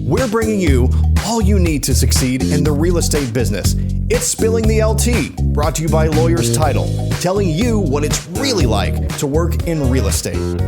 we're bringing you all you need to succeed in the real estate business. It's Spilling the LT, brought to you by Lawyers Title, telling you what it's really like to work in real estate.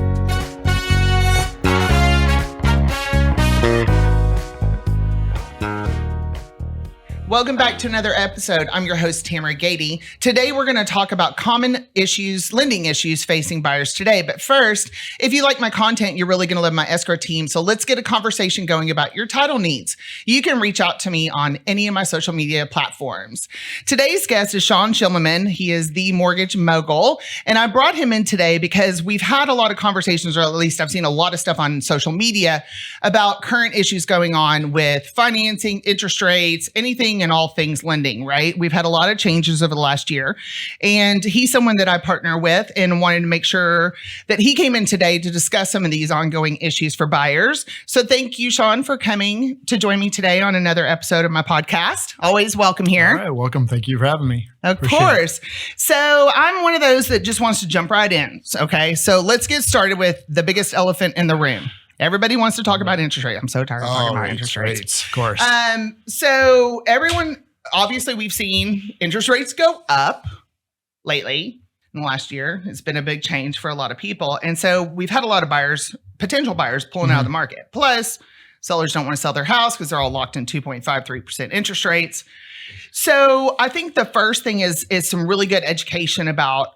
Welcome back to another episode. I'm your host, Tamera. Today, we're going to talk about common issues, lending issues facing buyers today. But first, if you like my content, you're really going to love my escrow team. So let's get a conversation going about your title needs. You can reach out to me on any of my social media platforms. Today's guest is Shaun Schimmelman. He is the Mortgage Mogul. And I brought him in today because we've had a lot of conversations, or at least I've seen a lot of stuff on social media about current issues going on with financing, interest rates, anything and all things lending, right? We've had a lot of changes over the last year, and he's someone that I partner with and wanted to make sure that he came in today to discuss some of these ongoing issues for buyers. So thank you, Shaun, for coming to join me today on another episode of my podcast. Always welcome here. All right, welcome. Thank you for having me. Of course. So I'm one of those that just wants to jump right in. Okay, so let's get started with the biggest elephant in the room. Everybody wants to talk about interest rate. I'm so tired of talking about interest rates. Of course. So everyone, obviously we've seen interest rates go up lately in the last year. It's been a big change for a lot of people. And so we've had a lot of buyers, potential buyers pulling out of the market. Plus, sellers don't want to sell their house because they're all locked in 2.53% interest rates. So I think the first thing is some really good education about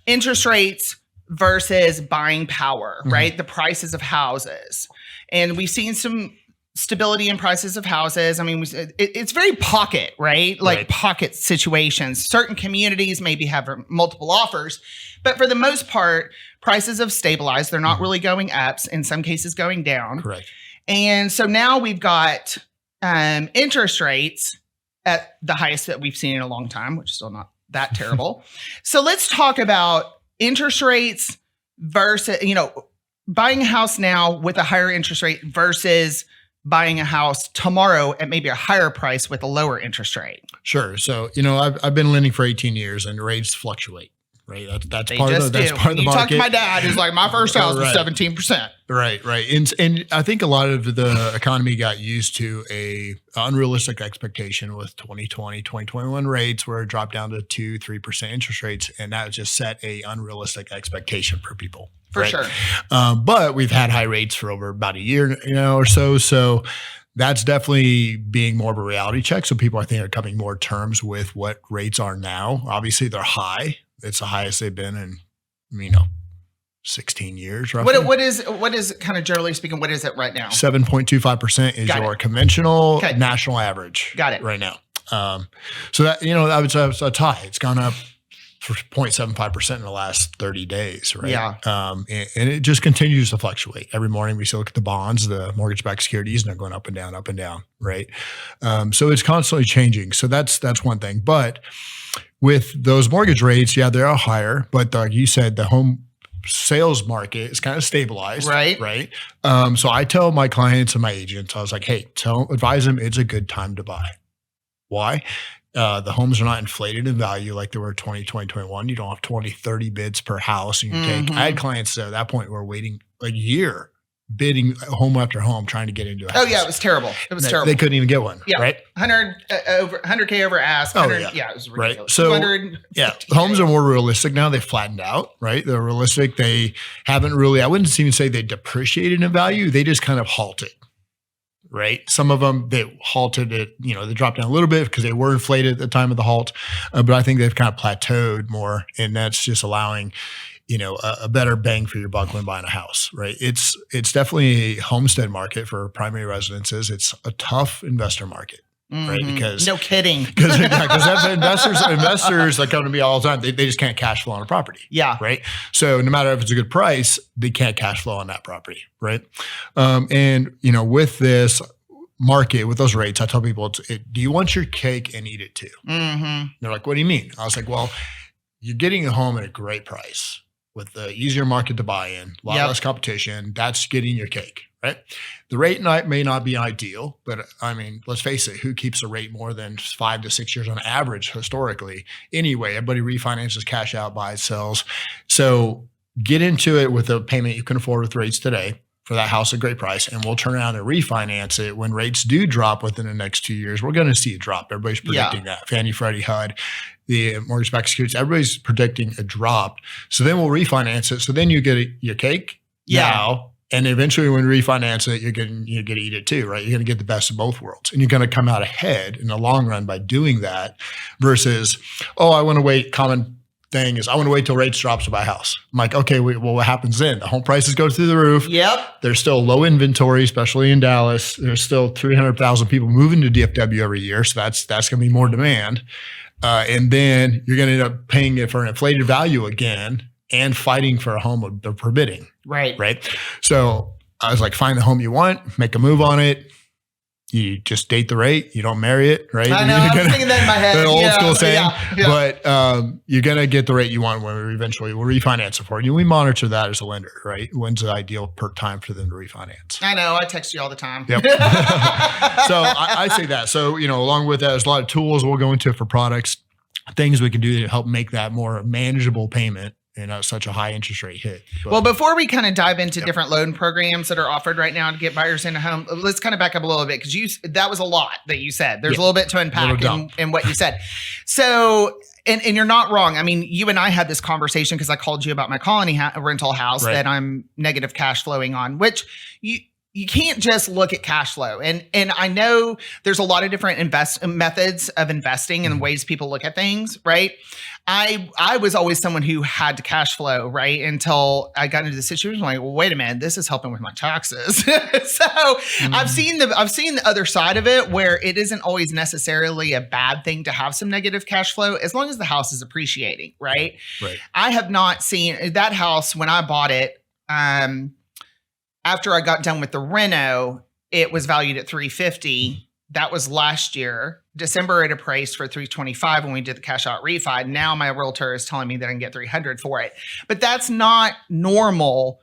interest rates versus buying power, right? The prices of houses. And we've seen some stability in prices of houses. I mean, it's very pocket, right? Like pocket situations. Certain communities maybe have multiple offers, but for the most part, prices have stabilized. They're not really going up, in some cases going down. Correct. And so now we've got interest rates at the highest that we've seen in a long time, which is still not that terrible. So let's talk about interest rates versus, buying a house now with a higher interest rate versus buying a house tomorrow at maybe a higher price with a lower interest rate. Sure. So, I've been lending for 18 years and rates fluctuate, right? That's part of the market. You talk to my dad, who's like, my first house was 17%. Right. And I think a lot of the economy got used to a unrealistic expectation with 2020, 2021 rates where it dropped down to 2-3% interest rates. And that just set a unrealistic expectation for people. For sure. But we've had high rates for over about a year, or so. So that's definitely being more of a reality check. So people, I think, are coming more terms with what rates are now. Obviously, they're high. It's the highest they've been in, 16 years, roughly. What is kind of generally speaking, what is it right now? 7.25% is your conventional national average. Got it. Right now. So that, that's high. It's gone up for 0.75% in the last 30 days, right? Yeah. And it just continues to fluctuate. Every morning we still look at the bonds, the mortgage-backed securities, and they're going up and down, right? So it's constantly changing. So that's one thing. But with those mortgage rates, they are higher. But like you said, the home sales market is kind of stabilized, right? So I tell my clients and my agents, I was like, hey, advise them it's a good time to buy. Why? The homes are not inflated in value like they were 2020, 2021. You don't have 20, 30 bids per house. And I had clients at that point who were waiting a year, bidding home after home, trying to get into a house. Oh yeah, it was terrible. They couldn't even get one, right? 100K over ask. Oh yeah, it was ridiculous. Right. So homes are more realistic now. They've flattened out, right? They're realistic. They haven't really, I wouldn't even say they depreciated in value. They just kind of halted. Right. Some of them, they halted it, they dropped down a little bit because they were inflated at the time of the halt. But I think they've kind of plateaued more. And that's just allowing, a better bang for your buck when buying a house. Right. It's definitely a homestead market for primary residences. It's a tough investor market. Right. Because no kidding. Because investors that come to me all the time, they just can't cash flow on a property. Yeah. Right. So no matter if it's a good price, they can't cash flow on that property. Right. And with this market, with those rates, I tell people, do you want your cake and eat it too? They're like, what do you mean? I was like, well, you're getting a home at a great price with the easier market to buy in, a lot less competition. That's getting your cake. Right. The rate may not be ideal, but I mean, let's face it, who keeps a rate more than 5 to 6 years on average historically? Anyway, everybody refinances, cash out, buys, sells. So get into it with a payment you can afford with rates today. for that house at a great price, and we'll turn around and refinance it when rates do drop within the next 2 years. We're going to see a drop. Everybody's predicting that. Fannie, Freddie, HUD, the mortgage-backed securities, everybody's predicting a drop. So then we'll refinance it. So then you get your cake now, and eventually when you refinance it, you're going to eat it too, right? You're going to get the best of both worlds, and you're going to come out ahead in the long run by doing that versus, I want to wait. Common thing is I want to wait till rates drops to buy a house. I'm like, okay, well, what happens then? The home prices go through the roof. Yep. There's still low inventory, especially in Dallas. There's still 300,000 people moving to DFW every year. So that's going to be more demand. And then you're going to end up paying it for an inflated value again and fighting for a home they're forbidding. Right. So I was like, find the home you want, make a move on it. You just date the rate. You don't marry it, right? I know. I was thinking that in my head. The old school saying. Yeah. But you're going to get the rate you want when we'll refinance it for you. We monitor that as a lender, right? When's the ideal per time for them to refinance? I know. I text you all the time. Yep. So I say that. So, along with that, there's a lot of tools we'll go into for products, things we can do to help make that more manageable payment. Such a high interest rate hit. But, well, before we kind of dive into different loan programs that are offered right now to get buyers into home, let's kind of back up a little bit because that was a lot that you said. There's a little bit to unpack in what you said. So, and you're not wrong. I mean, you and I had this conversation because I called you about my colony rental house that I'm negative cash flowing on, which you can't just look at cash flow. And I know there's a lot of different methods of investing and ways people look at things, right? I was always someone who had to cash flow, right? Until I got into the situation like, well, wait a minute, this is helping with my taxes. So I've seen the other side of it where it isn't always necessarily a bad thing to have some negative cash flow as long as the house is appreciating, right? Right. I have not seen that house when I bought it. After I got done with the reno, it was valued at $350. That was last year. December it appraised for $325 when we did the cash out refi. Now my realtor is telling me that I can get $300 for it. But that's not normal.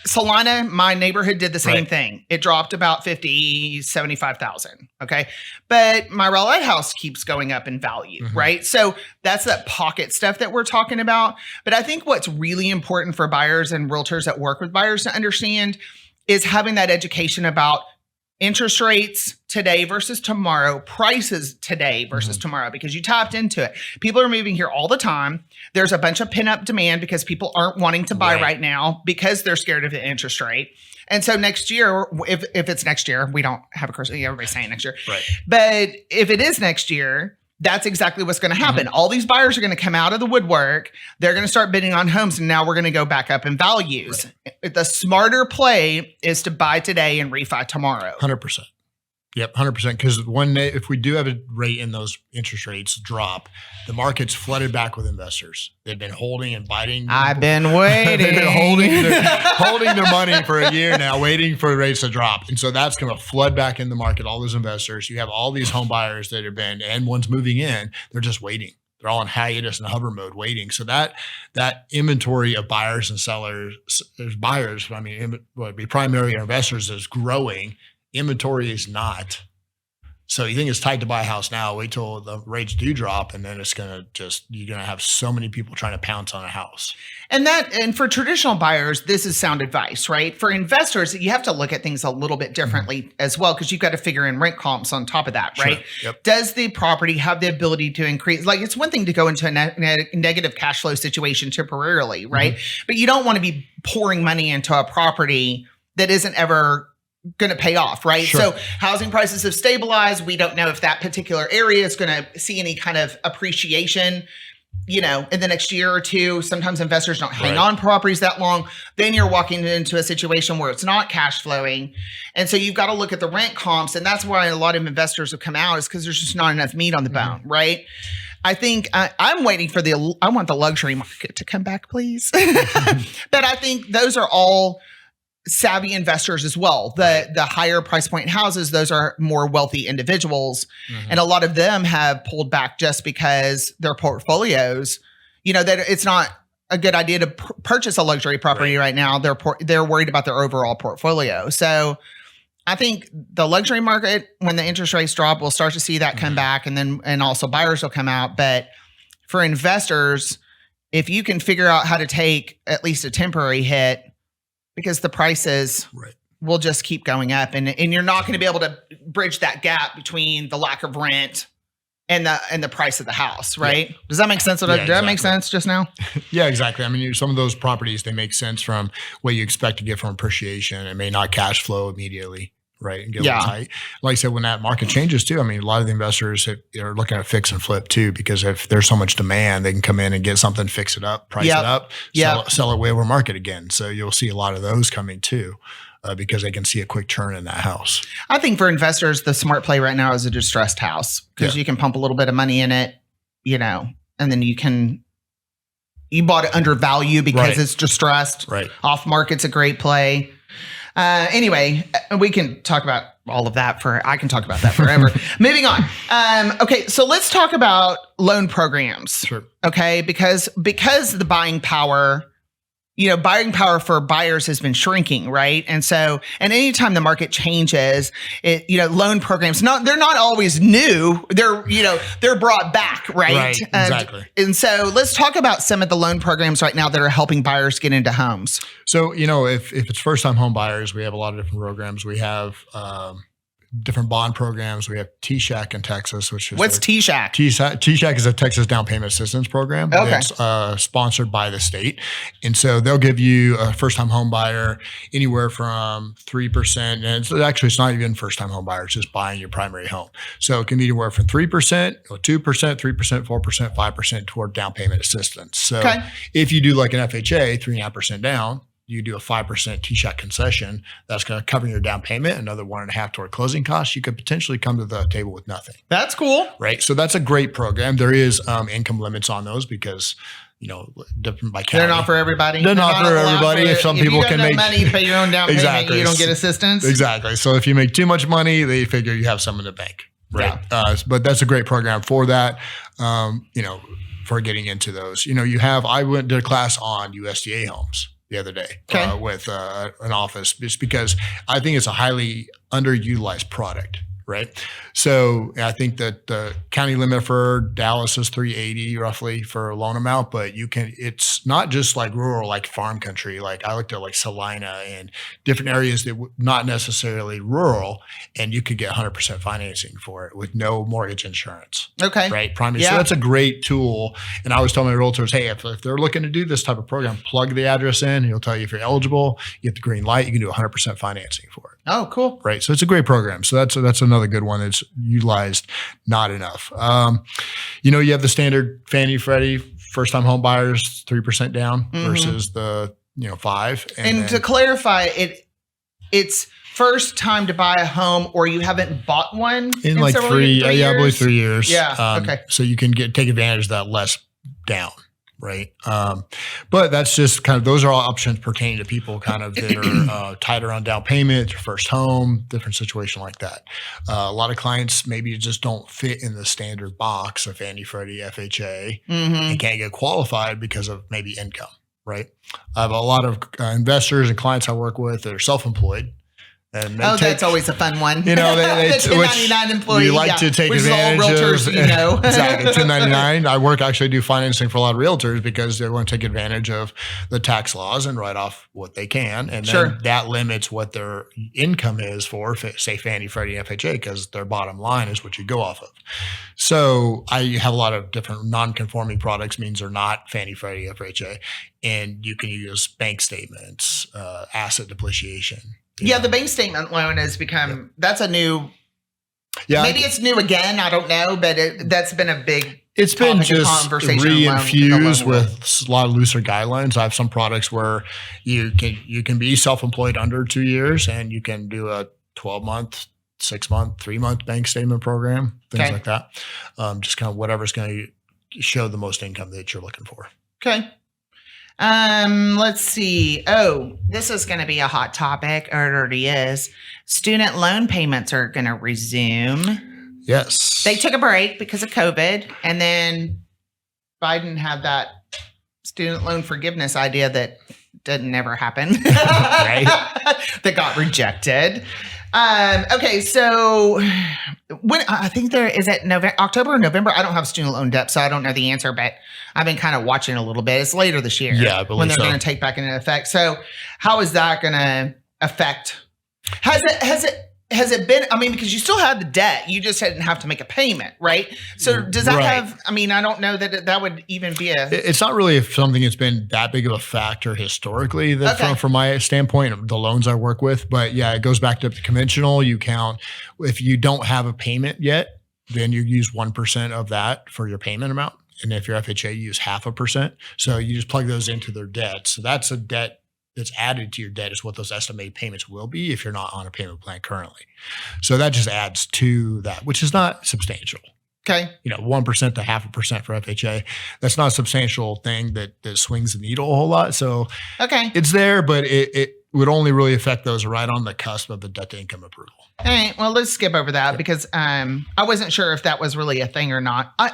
Salina, my neighborhood, did the same thing. It dropped about $75,000. Okay. But my Raleigh house keeps going up in value, right? So that's that pocket stuff that we're talking about. But I think what's really important for buyers and realtors that work with buyers to understand is having that education about interest rates today versus tomorrow, prices today versus tomorrow, because you tapped into it. People are moving here all the time. There's a bunch of pent-up demand because people aren't wanting to buy right now because they're scared of the interest rate. And so next year, if it's next year, we don't have a course. Everybody's saying next year. Right. But if it is next year, that's exactly what's going to happen. All these buyers are going to come out of the woodwork. They're going to start bidding on homes. And now we're going to go back up in values. Right. The smarter play is to buy today and refi tomorrow. 100%. Yep, 100%. Because if we do have a rate in those interest rates drop, the market's flooded back with investors. They've been holding and biting. I've been waiting. They've been holding their money for a year now, waiting for rates to drop. And so that's going to flood back in the market, all those investors. You have all these home buyers that have been, and ones moving in, they're just waiting. They're all in hiatus and hover mode waiting. So that inventory of buyers and sellers, buyers, I mean, would be primary investors is growing. Inventory is not. So you think it's tight to buy a house now, wait till the rates do drop, and then you're going to have so many people trying to pounce on a house. And for traditional buyers, this is sound advice, right? For investors, you have to look at things a little bit differently as well, because you've got to figure in rent comps on top of that, right? Sure. Yep. Does the property have the ability to increase? Like, it's one thing to go into a negative cash flow situation temporarily, right? But you don't want to be pouring money into a property that isn't ever going to pay off, right? Sure. So housing prices have stabilized. We don't know if that particular area is going to see any kind of appreciation, in the next year or two. Sometimes investors don't hang on properties that long. Then you're walking into a situation where it's not cash flowing. And so you've got to look at the rent comps. And that's why a lot of investors have come out, is because there's just not enough meat on the bone, right? I think I'm waiting for I want the luxury market to come back, please. But I think those are all savvy investors as well. The higher price point houses, those are more wealthy individuals. And a lot of them have pulled back just because their portfolios, that it's not a good idea to purchase a luxury property right now. They're worried about their overall portfolio. So I think the luxury market, when the interest rates drop, we'll start to see that come back, and also buyers will come out. But for investors, if you can figure out how to take at least a temporary hit, because the prices will just keep going up, and you're not going to be able to bridge that gap between the lack of rent and the price of the house, right? Yeah. Does that make sense? Did that make sense just now? Yeah, exactly. I mean, some of those properties, they make sense from what you expect to get from appreciation. It may not cash flow immediately, right? And get a little tight. Like I said, when that market changes too, I mean, a lot of the investors are looking at fix and flip too, because if there's so much demand, they can come in and get something, fix it up, price it up, sell it way over market again. So you'll see a lot of those coming too. Because they can see a quick turn in that house. I think for investors, the smart play right now is a distressed house, because you can pump a little bit of money in it, and then you bought it under value because it's distressed. Right. Off market's a great play. Anyway, we can talk about all of that I can talk about that forever. Moving on. Okay. So let's talk about loan programs. Sure. Okay. Because the buying power for buyers has been shrinking, right? And anytime the market changes, loan programs, they're not always new. They're brought back, right? Right, exactly. And so let's talk about some of the loan programs right now that are helping buyers get into homes. So, if it's first-time home buyers, we have a lot of different programs. We have different bond programs. We have TSHAC in Texas, which is what's TSHAC? TSHAC is a Texas down payment assistance program. Okay. That's sponsored by the state, and so they'll give you a first-time home buyer anywhere from 3%, and it's not even first-time home buyer; it's just buying your primary home. So it can be anywhere from 3%, or 2%, 3%, 4%, 5% toward down payment assistance. So if you do like an FHA, 3.5% down, you do a 5% TSHAC concession, that's going to cover your down payment, another 1.5% toward closing costs. You could potentially come to the table with nothing. That's cool. Right. So that's a great program. There is income limits on those because, different by county. They're not for everybody. They're not for everybody. If some people can make money to pay your own down payment, you don't get assistance. Exactly. So if you make too much money, they figure you have some in the bank. Right. Yeah. But that's a great program for that. For getting into those, I did a class on USDA homes the other day with an office, just because I think it's a highly underutilized product, right? So I think that the county limit for Dallas is $380 roughly for a loan amount, but it's not just like rural, like farm country. Like I looked at like Salina and different areas that not necessarily rural, and you could get 100% financing for it with no mortgage insurance. Okay. Right. Primary. Yeah. So that's a great tool. And I always tell my realtors, hey, if they're looking to do this type of program, plug the address in, and he'll tell you if you're eligible, you get the green light, you can do 100% financing for it. Oh, cool. Right. So it's a great program. So that's another good one that's utilized not enough. You have the standard Fannie Freddie first time home buyers 3% down versus the 5%. And to clarify, it's first time to buy a home, or you haven't bought one in like 3 years? I believe 3 years. Yeah. Okay. So you can take advantage of that less down. Right. But that's just kind of, those are all options pertaining to people kind of that are tighter on down payment, their first home, different situation like that. A lot of clients maybe just don't fit in the standard box of Fannie Freddie, FHA, and can't get qualified because of maybe income. Right. I have a lot of investors and clients I work with that are self-employed. And that's always a fun one. They the 1099 employee. You like to take advantage all realtors, of. Exactly. 1099. I do financing for a lot of realtors because they want to take advantage of the tax laws and write off what they can. And then that limits what their income is for, say, Fannie, Freddie, FHA, because their bottom line is what you go off of. So I have a lot of different non-conforming products, means they're not Fannie, Freddie, FHA. And you can use bank statements, asset depreciation. Yeah, the bank statement loan has become, that's a new, maybe it's new again, I don't know, but that's been a big It's been just re-infused with a lot of looser guidelines. I have some products where you can be self-employed under 2 years, and you can do a 12-month, 6-month, 3-month bank statement program, things like that. Just kind of whatever's going to show the most income that you're looking for. Okay. Let's see. Oh, this is going to be a hot topic, or it already is. Student loan payments are going to resume. Yes. They took a break because of COVID, and then Biden had that student loan forgiveness idea that didn't ever happen. Right. That got rejected. Okay, so when I think there is it October or November. I don't have student loan debt, so I don't know the answer, but I've been kind of watching a little bit. It's later this year, Yeah, I believe when they're so. going to take back into effect. So, how is that going to affect? Has it been? I mean, because you still had the debt, you just didn't have to make a payment, right? So does that Right. have? I mean, I don't know that would even be a. It's not really something that's been that big of a factor historically from my standpoint, the loans I work with. But yeah, it goes back to the conventional. You count, if you don't have a payment yet, then you use 1% of that for your payment amount. And if you're FHA, you use 0.5%. So you just plug those into their debt. So that's a debt that's added to your debt is what those estimated payments will be if you're not on a payment plan currently. So that just adds to that, which is not substantial. Okay. 1% to 0.5% for FHA. That's not a substantial thing that swings the needle a whole lot. So Okay. it's there, but it would only really affect those right on the cusp of the debt to income approval. All right. Well, let's skip over that because I wasn't sure if that was really a thing or not. I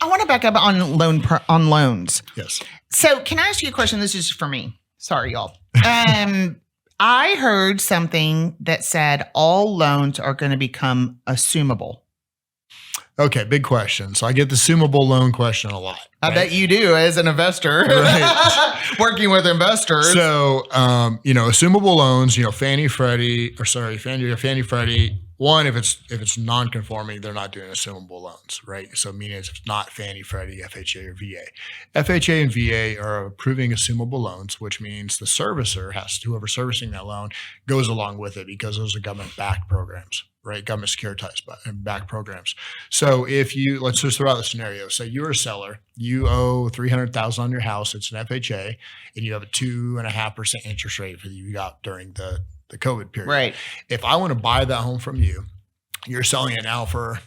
want to back up on loans. Yes. So can I ask you a question? This is for me. Sorry, y'all. I heard something that said all loans are going to become assumable. Okay, big question. So I get the assumable loan question a lot. I bet you do as an investor, Right. working with investors. So, assumable loans, Fannie, Freddie. One, if it's non-conforming, they're not doing assumable loans, right? So meaning it's not Fannie, Freddie, FHA, or VA. FHA and VA are approving assumable loans, which means the servicer whoever's servicing that loan goes along with it because those are government-backed programs, right? Government securitized backed programs. So let's just throw out the scenario. Say you're a seller, you owe $300,000 on your house. It's an FHA, and you have a 2.5% interest rate for you got during the COVID period. Right. If I want to buy that home from you, you're selling it now for,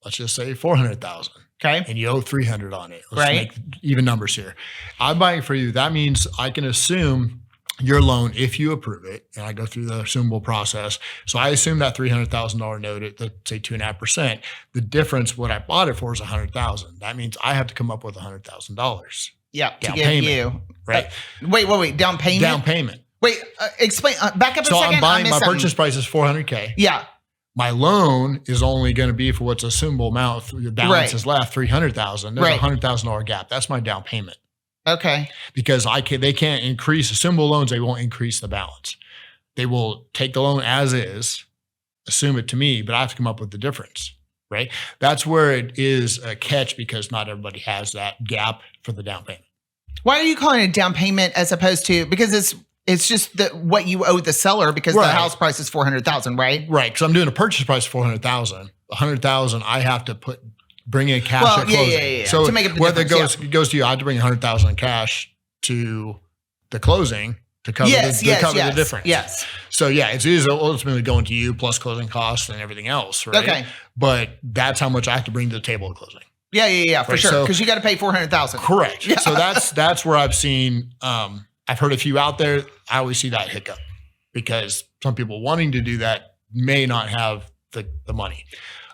let's just say $400,000. Okay. And you owe $300 on it. Let's Right. make even numbers here. I'm buying for you. That means I can assume your loan if you approve it, and I go through the assumable process. So I assume that $300,000 note at, let's say 2.5%. The difference, what I bought it for, is $100,000. That means I have to come up with $100,000. Yeah. To Down give payment, you. right? Wait. Down payment? Down payment. Wait, explain. Back up a So second. I'm buying, I my missed purchase something. price is $400K. Yeah. My loan is only going to be for what's assumable amount. The balance Right. is left $300,000. There's Right. a $100,000 gap. That's my down payment Okay. because they can't increase assumable loans. They won't increase the balance. They will take the loan as is, assume it to me, but I have to come up with the difference, right? That's where it is a catch because not everybody has that gap for the down payment. Why are you calling it down payment as opposed to, because it's just what you owe the seller because the Right. house price is $400,000, right? Right. Because I'm doing a purchase price of $400,000. $100,000 I have to bring in cash Well, at closing. yeah. So To make up the whether difference, it goes to you, I have to bring $100,000 in cash to the closing to cover the difference. Yes. So yeah, it is ultimately going to you plus closing costs and everything else, right? Okay. But that's how much I have to bring to the table at closing. Yeah, for Right, sure. so- Because you got to pay $400,000. Correct. Yeah. So that's where I've seen. I've heard a few out there. I always see that hiccup because some people wanting to do that may not have the money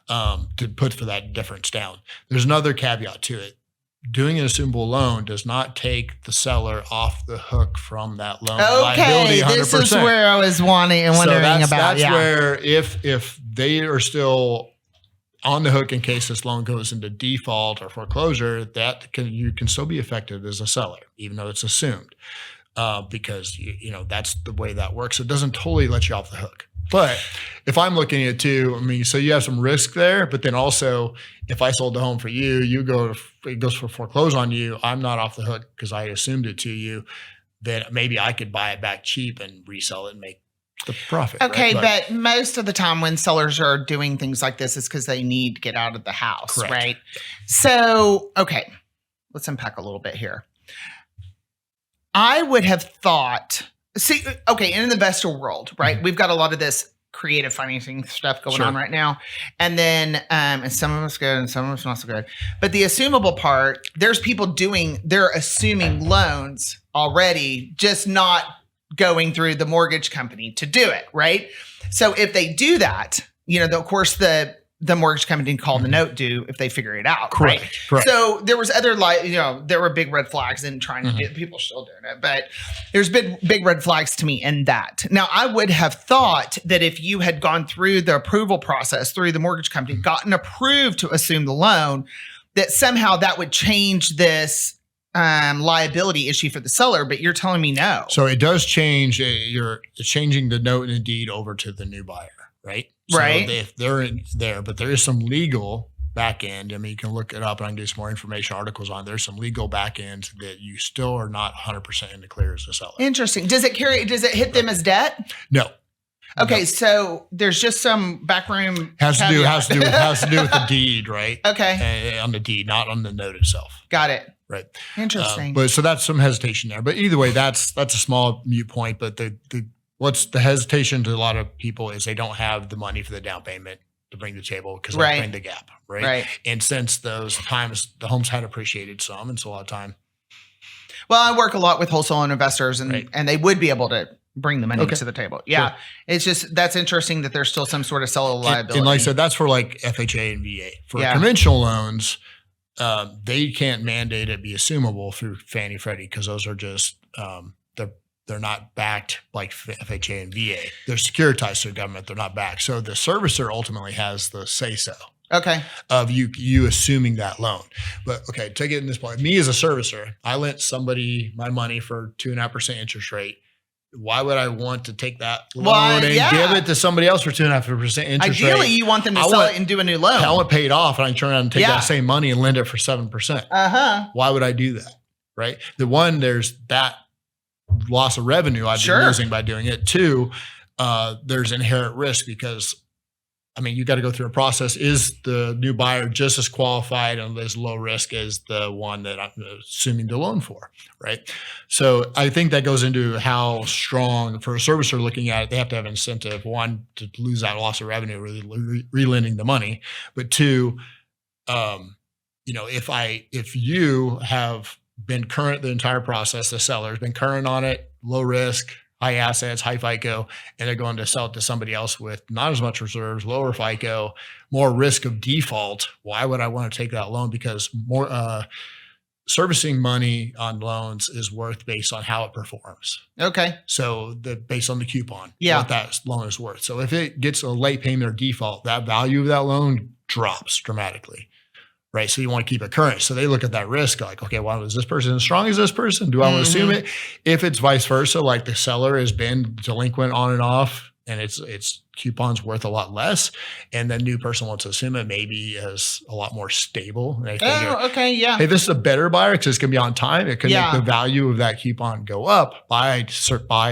to put for that difference down. There's another caveat to it. Doing an assumable loan does not take the seller off the hook from that loan liability 100%. This is where I was wondering about. That's yeah. where if they are still on the hook in case this loan goes into default or foreclosure, you can still be affected as a seller, even though it's assumed, because that's the way that works. It doesn't totally let you off the hook. But if I'm looking at it too, I mean, so you have some risk there, but then also if I sold the home for you, it goes for foreclose on you. I'm not off the hook because I assumed it to you. Then maybe I could buy it back cheap and resell it and make the profit. Okay, right? but most of the time when sellers are doing things like this, it's because they need to get out of the house, Correct. right? So, okay, let's unpack a little bit here. I would have thought, in the investor world, right? Mm-hmm. We've got a lot of this creative financing stuff going Sure. on right now. And then, and some of it's good and some of it's not so good. But the assumable part, there's people they're assuming loans already, just not going through the mortgage company to do it, right? So if they do that, of course, the the mortgage company call the note due if they figure it out. Correct. Right. Correct. So there was other there were big red flags in trying to do it. People are still doing it, but there's big red flags to me in that. Now I would have thought that if you had gone through the approval process through the mortgage company, gotten approved to assume the loan, that somehow that would change this liability issue for the seller, but you're telling me no. So it does change. You're changing the note and deed over to the new buyer, right? So Right. if they're in there, but there is some legal back end. I mean, you can look it up and I can get some more information, articles on. There's some legal back ends that you still are not 100% in the clear as a seller. Interesting. Does it hit them as debt? No. Okay, No. So there's just some backroom Has to do caveat. with the deed, right? Okay, On the deed, not on the note itself. got it. Right. Interesting. But so that's some hesitation there. But either way, that's a small mute point. But what's the hesitation to a lot of people is they don't have the money for the down payment to bring to the table because Right. they bring the gap, right? Right. And since those times the homes had appreciated some, and so a lot of time. Well, I work a lot with wholesale investors, and Right. and they would be able to bring the money Okay. to the table. Yeah, Sure. it's just that's interesting that there's still some sort of seller liability. And like I said, that's for like FHA and VA. For Yeah. conventional loans, they can't mandate it be assumable through Fannie Freddie because those are just they're not backed like FHA and VA. They're securitized to the government. They're not backed. So the servicer ultimately has the say so Okay. of you assuming that loan. But okay, take it in this point. Me as a servicer, I lent somebody my money for 2.5% interest rate. Why would I want to take that loan and yeah. give it to somebody else for 2.5% interest rate? Ideally, you want them to I sell want- it and do a new loan. I want paid off and I can turn around and take Yeah. that same money and lend it for 7%. Uh-huh. Why would I do that? Right. The one, there's that loss of revenue I've Sure. been losing by doing it. Two, there's inherent risk because I mean, you got to go through a process. Is the new buyer just as qualified and as low risk as the one that I'm assuming the loan for? Right. So I think that goes into how strong for a servicer looking at it, they have to have incentive, one, to lose that loss of revenue, really re-lending the money. But two, if you have been current the entire process, the seller's been current on it, low risk, high assets, high FICO, and they're going to sell it to somebody else with not as much reserves, lower FICO, more risk of default. Why would I want to take that loan? Because more servicing money on loans is worth based on how it performs. Okay. So based on the coupon, Yeah. what that loan is worth. So if it gets a late payment or default, that value of that loan drops dramatically. Right. So you want to keep it current. So they look at that risk like, okay, well, is this person as strong as this person? Do I want to assume it? If it's vice versa, like the seller has been delinquent on and off and its coupon's worth a lot less, and the new person wants to assume it maybe is a lot more stable. And they figure, Okay. Yeah. hey, this is a better buyer because it's going to be on time. It could Yeah. make the value of that coupon go up by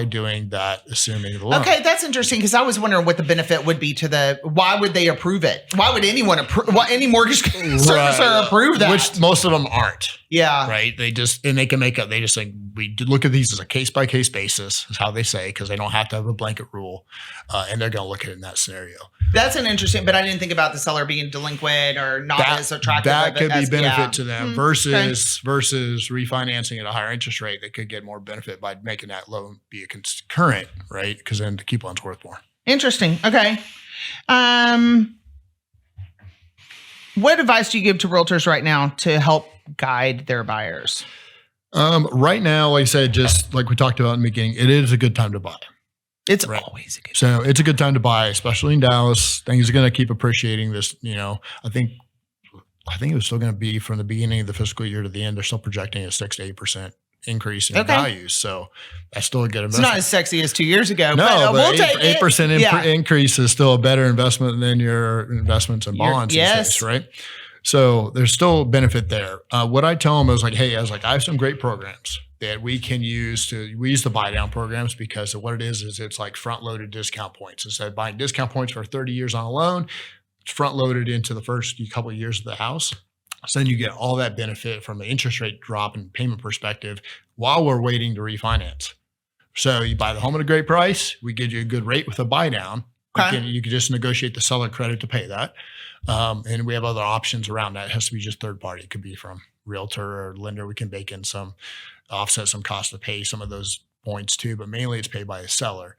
doing that, assuming the loan. Okay, that's interesting because I was wondering what the benefit would be to why would they approve it? Why would anyone approve? Why any mortgage servicer approve that? Which most of them aren't. Yeah. Right. They can make up. They just think we look at these as a case by case basis is how they say, because they don't have to have a blanket rule. And they're going to look at it in that scenario. That's an interesting, but I didn't think about the seller being delinquent or not as attractive. That could be as, benefit to them okay. versus refinancing at a higher interest rate. They could get more benefit by making that loan be a current, right? Because then the coupon's worth more. Interesting. Okay. What advice do you give to realtors right now to help guide their buyers? Right now, like I said, just like we talked about in the beginning, it is a good time to buy. It's Right. always a good. So it's a good time to buy, especially in Dallas. Things are going to keep appreciating this. I think it was still going to be from the beginning of the fiscal year to the end. They're still projecting a 6 to 8% increase in Okay. values. So that's still a good It's investment. not as sexy as 2 years ago. No, but we'll but take 8% Yeah. increase is still a better investment than your investments in bonds. yes. These days, right? So there's still benefit there. What I tell them is like, hey, I have some great programs that we can use we use the buy down programs because of what it is it's like front loaded discount points. Instead of buying discount points for 30 years on a loan, it's front loaded into the first couple of years of the house. So then you get all that benefit from the interest rate drop and payment perspective while we're waiting to refinance. So you buy the home at a great price. We give you a good rate with a buy down. Okay. You can just negotiate the seller credit to pay that. And we have other options around that. It has to be just third party. It could be from realtor or lender. We can bake in offset some cost to pay some of those points too, but mainly it's paid by the seller.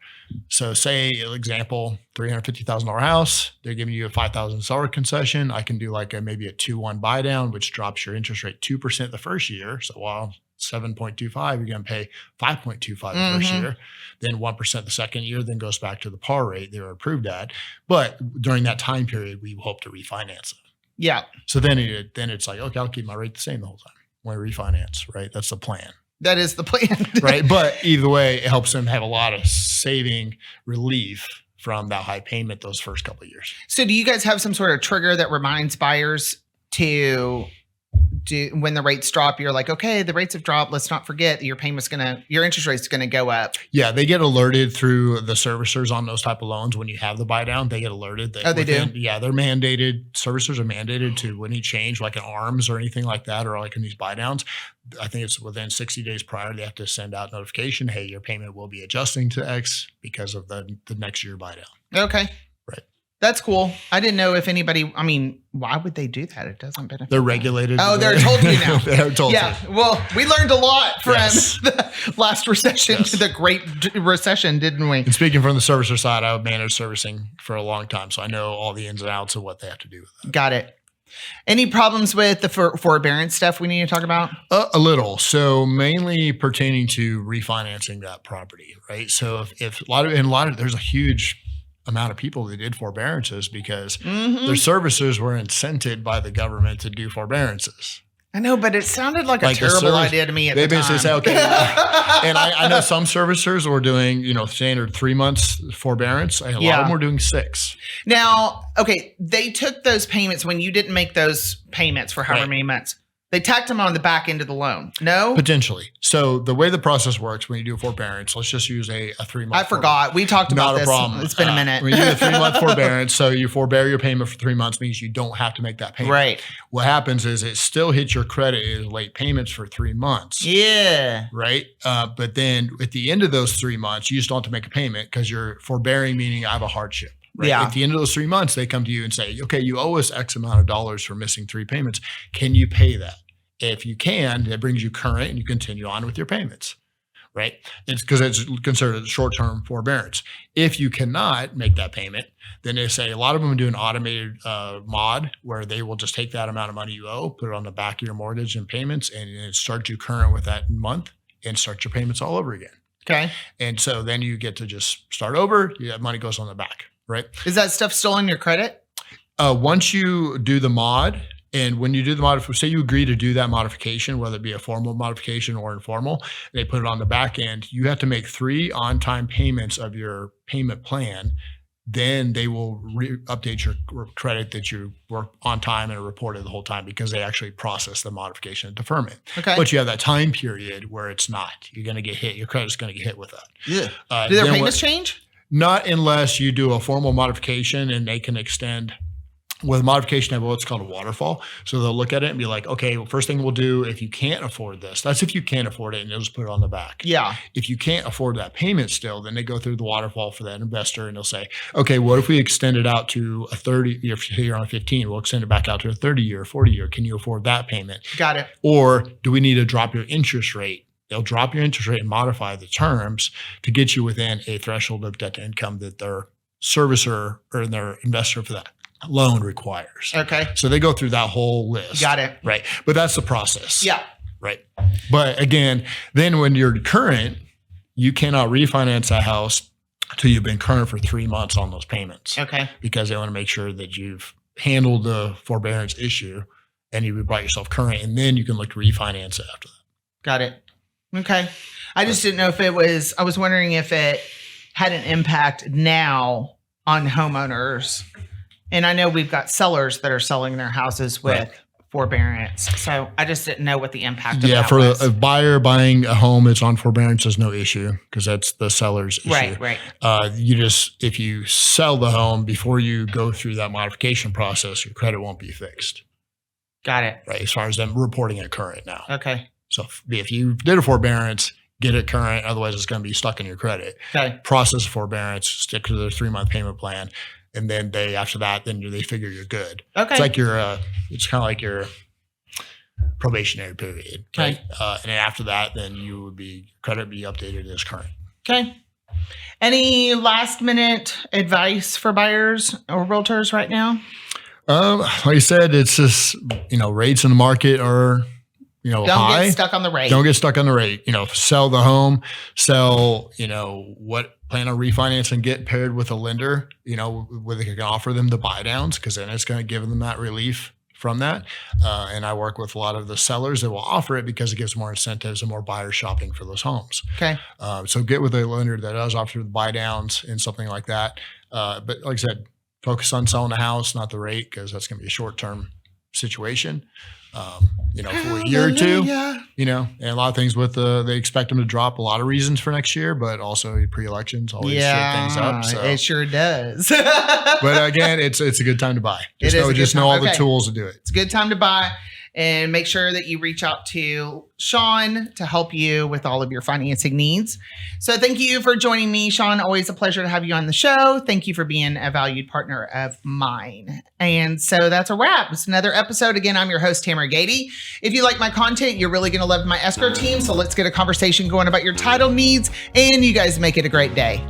So say, example, $350,000 house, they're giving you a $5,000 seller concession. I can do like maybe a 2-1 buy down, which drops your interest rate 2% the first year. So while 7.25, you're going to pay 5.25 the first year, then 1% the second year, then goes back to the par rate they were approved at. But during that time period, we hope to refinance it. Yeah. So then it's like, okay, I'll keep my rate the same the whole time when we refinance, right? That's the plan. That is the plan. Right. But either way, it helps them have a lot of saving relief from that high payment those first couple of years. So do you guys have some sort of trigger that reminds buyers to do when the rates drop? You're like, okay, the rates have dropped. Let's not forget your your interest rate's going to go up. Yeah. They get alerted through the servicers on those type of loans. When you have the buy down, they get alerted. That they do? Yeah. They're mandated. Servicers are mandated to, when you change like an ARMS or anything like that, or like in these buy downs, I think it's within 60 days prior, they have to send out notification. Hey, your payment will be adjusting to X because of the next year buy down. Okay. Right. That's cool. I didn't know if anybody, I mean, why would they do that? It doesn't benefit. They're regulated. Oh, they're told you now. They're told yeah. you. Well, we learned a lot from the last recession, the Great Recession, didn't we? And speaking from the servicer side, I managed servicing for a long time. So I know all the ins and outs of what they have to do with that. Got it. Any problems with the forbearance stuff we need to talk about? A little. So mainly pertaining to refinancing that property, right? So if there's a huge amount of people that did forbearances because their servicers were incented by the government to do forbearances. I know, but it sounded like a terrible idea to me at the time. They basically say, okay. And I know some servicers were doing, standard 3 months forbearance. And a lot of them were doing 6. Now, okay, they took those payments when you didn't make those payments for however many months. They tacked them on the back end of the loan. No? Potentially. So the way the process works when you do a forbearance, let's just use a 3-month. I forgot. We talked about this. Not a problem. It's been a minute. When you do a 3-month forbearance, so you forbear your payment for 3 months means you don't have to make that payment. Right. What happens is it still hits your credit as late payments for 3 months. Yeah. Right. But then at the end of those 3 months, you just don't have to make a payment because you're forbearing, meaning I have a hardship. Right? Yeah. At the end of those 3 months, they come to you and say, okay, you owe us X amount of dollars for missing 3 payments. Can you pay that? If you can, it brings you current and you continue on with your payments, right? It's because it's considered a short-term forbearance. If you cannot make that payment, then they say a lot of them do an automated mod where they will just take that amount of money you owe, put it on the back of your mortgage and payments, and it starts you current with that month and start your payments all over again. Okay. And so then you get to just start over. That money goes on the back, right? Is that stuff still in your credit? Once you do the mod, and when you do the say you agree to do that modification, whether it be a formal modification or informal, they put it on the back end, you have to make 3 on-time payments of your payment plan. Then they will update your credit that you work on time and are reported the whole time because they actually process the modification and deferment. Okay. But you have that time period where it's not. You're going to get hit. Your credit's going to get hit with that. Yeah. Do their payments change? Not unless you do a formal modification and they can extend. With modification, they have what's called a waterfall. So they'll look at it and be like, okay, well, first thing we'll do, if you can't afford this, that's if you can't afford it, and they'll just put it on the back. Yeah. If you can't afford that payment still, then they go through the waterfall for that investor and they'll say, okay, what if we extend it out to a 30, if you're on 15, we'll extend it back out to a 30-year, 40-year. Can you afford that payment? Got it. Or do we need to drop your interest rate? They'll drop your interest rate and modify the terms to get you within a threshold of debt to income that their servicer or their investor for that loan requires. Okay. So they go through that whole list. Got it. Right. But that's the process. Yeah. Right. But again, then when you're current, you cannot refinance that house until you've been current for 3 months on those payments. Okay. Because they want to make sure that you've handled the forbearance issue and you brought yourself current, and then you can look to refinance it after that. Got it. Okay. I just didn't know if I was wondering if it had an impact now on homeowners. And I know we've got sellers that are selling their houses with forbearance. So I just didn't know what the impact of that was. For a buyer buying a home that's on forbearance, there's no issue because that's the seller's issue. Right. If you sell the home before you go through that modification process, your credit won't be fixed. Got it. Right. As far as them reporting it current now. Okay. So if you did a forbearance, get it current. Otherwise, it's going to be stuck in your credit. Okay. Process forbearance, stick to the 3-month payment plan. And then after that, then they figure you're good. Okay. It's like it's kind of like your, probationary period. Okay. And then after that, then credit would be updated as current. Okay. Any last minute advice for buyers or realtors right now? Like I said, it's just, rates in the market are, Don't high. get stuck on the rate. Don't get stuck on the rate. Sell the home, plan on refinancing, get paired with a lender, where they can offer them the buy downs, because then it's going to give them that relief from that. And I work with a lot of the sellers that will offer it because it gives more incentives and more buyers shopping for those homes. Okay. So get with a lender that does offer the buy downs and something like that. But like I said, focus on selling the house, not the rate, because that's going to be a short-term situation. For a year or two, and a lot of things with they expect them to drop a lot of reasons for next year, but also pre-elections always shake things up. So. It sure does. But again, it's a good time to buy. Just know all the tools to do it. It's a good time to buy, and make sure that you reach out to Shaun to help you with all of your financing needs. So thank you for joining me, Shaun. Always a pleasure to have you on the show. Thank you for being a valued partner of mine. And so that's a wrap. It's another episode. Again, I'm your host, Tamera. If you like my content, you're really going to love my escrow team. So let's get a conversation going about your title needs, and you guys make it a great day.